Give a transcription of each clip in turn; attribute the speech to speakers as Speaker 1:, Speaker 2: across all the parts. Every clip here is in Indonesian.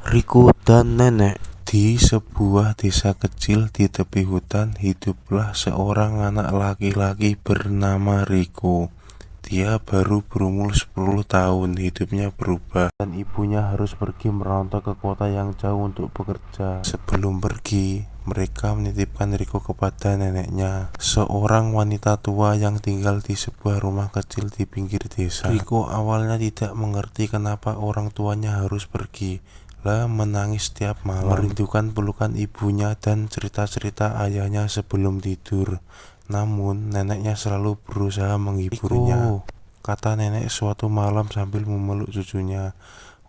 Speaker 1: Riko dan Nenek.
Speaker 2: Di sebuah desa kecil di tepi hutan, hiduplah seorang anak laki-laki bernama Riko. Dia baru berumur 10 tahun, hidupnya berubah dan ibunya harus pergi merantau ke kota yang jauh untuk bekerja. Sebelum pergi, mereka menitipkan Riko kepada neneknya, seorang wanita tua yang tinggal di sebuah rumah kecil di pinggir desa. Riko awalnya tidak mengerti kenapa orang tuanya harus pergi. Menangis setiap malam, merindukan pelukan ibunya dan cerita-cerita ayahnya sebelum tidur. Namun neneknya selalu berusaha menghiburnya. Riko, kata nenek suatu malam sambil memeluk cucunya,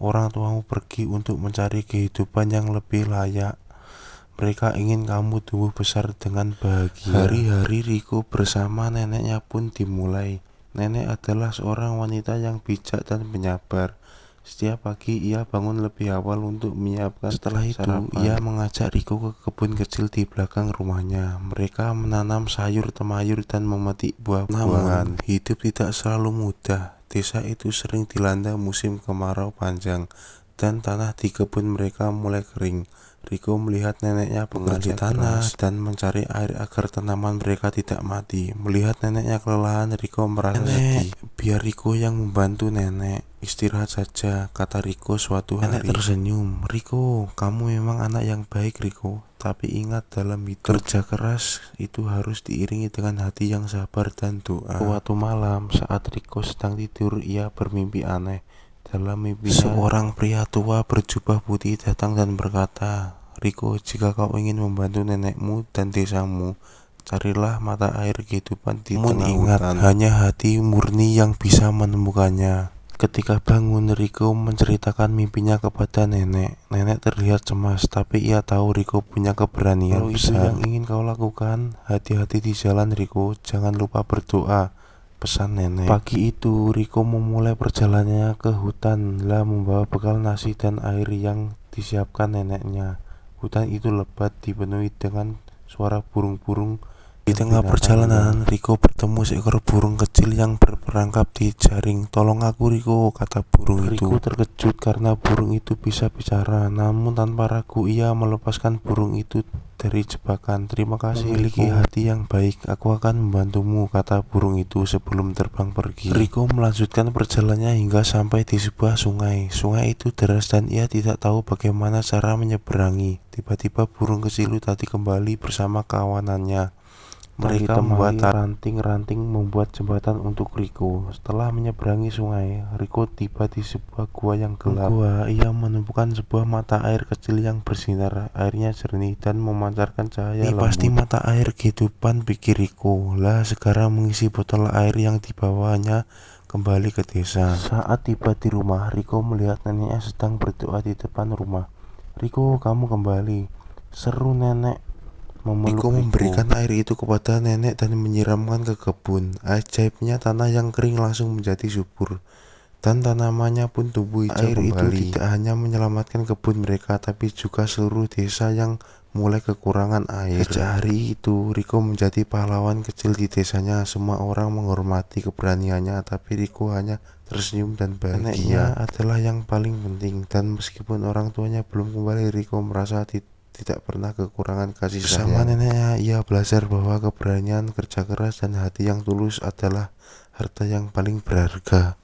Speaker 2: orang tuamu pergi untuk mencari kehidupan yang lebih layak. Mereka ingin kamu tumbuh besar dengan bahagia. Hari-hari Riko bersama neneknya pun dimulai. Nenek adalah seorang wanita yang bijak dan penyabar. Setiap pagi ia bangun lebih awal untuk menyiapkan. Setelah itu sarapan. Ia mengajak Riko ke kebun kecil di belakang rumahnya. Mereka menanam sayur temayur dan memetik buah-buahan. Namun hidup tidak selalu mudah. Desa itu sering dilanda musim kemarau panjang dan tanah di kebun mereka mulai kering. Riko melihat neneknya bekerja tanah dan mencari air agar tanaman mereka tidak mati. Melihat neneknya kelelahan, Riko merasa sedih. Biar Riko yang membantu nenek. Istirahat saja, kata Riko suatu hari. Nenek tersenyum. Riko, kamu memang anak yang baik, Riko. Tapi ingat, dalam hidup kerja keras itu harus diiringi dengan hati yang sabar dan doa. Suatu malam saat Riko sedang tidur, ia bermimpi aneh. Dalam mimpinya, seorang pria tua berjubah putih datang dan berkata, Riko, jika kau ingin membantu nenekmu dan desamu, carilah mata air kehidupan di tengah hutan. Hanya hati murni yang bisa menemukannya. Ketika bangun, Riko menceritakan mimpinya kepada nenek. Nenek terlihat cemas, tapi ia tahu Riko punya keberanian besar. Yang ingin kau lakukan, hati-hati di jalan, Riko. Jangan lupa berdoa, pesan nenek. Pagi itu Riko memulai perjalanannya ke hutan, membawa bekal nasi dan air yang disiapkan neneknya. Hutan itu lebat, dipenuhi dengan suara burung-burung. Di tengah perjalanan, Riko bertemu seekor burung kecil yang berperangkap di jaring. Tolong aku, Riko, kata burung itu. Riko terkejut karena burung itu bisa bicara. Namun tanpa ragu ia melepaskan burung itu dari jebakan. Terima kasih, memiliki hati yang baik. Aku akan membantumu, kata burung itu sebelum terbang pergi. Riko melanjutkan perjalanannya hingga sampai di sebuah sungai. Sungai itu deras dan ia tidak tahu bagaimana cara menyeberangi. Tiba-tiba burung kecil itu tadi kembali bersama kawanannya. Mereka membuat ranting-ranting membuat jembatan untuk Riko. Setelah menyeberangi sungai, Riko tiba di sebuah gua yang gelap. Gua, ia menemukan sebuah mata air kecil yang bersinar. Airnya jernih dan memancarkan cahaya lembut. Pasti mata air kehidupan, pikir Riko. Segera mengisi botol air yang dibawanya kembali ke desa. Saat tiba di rumah, Riko melihat neneknya sedang berdoa di depan rumah. Riko, kamu kembali, seru nenek. Riko memberikan air itu kepada nenek dan menyiramkan ke kebun. Ajaibnya tanah yang kering langsung menjadi subur dan tanamannya pun tumbuh hijau kembali. Air itu tidak hanya menyelamatkan kebun mereka, tapi juga seluruh desa yang mulai kekurangan air. Sejak hari itu Riko menjadi pahlawan kecil di desanya. Semua orang menghormati keberaniannya, tapi Riko hanya tersenyum dan bahagia. Neneknya adalah yang paling penting, dan meskipun orang tuanya belum kembali, Riko merasa tidak pernah kekurangan kasih sayang. Bersama neneknya, ia belajar bahwa keberanian, kerja keras, dan hati yang tulus adalah harta yang paling berharga.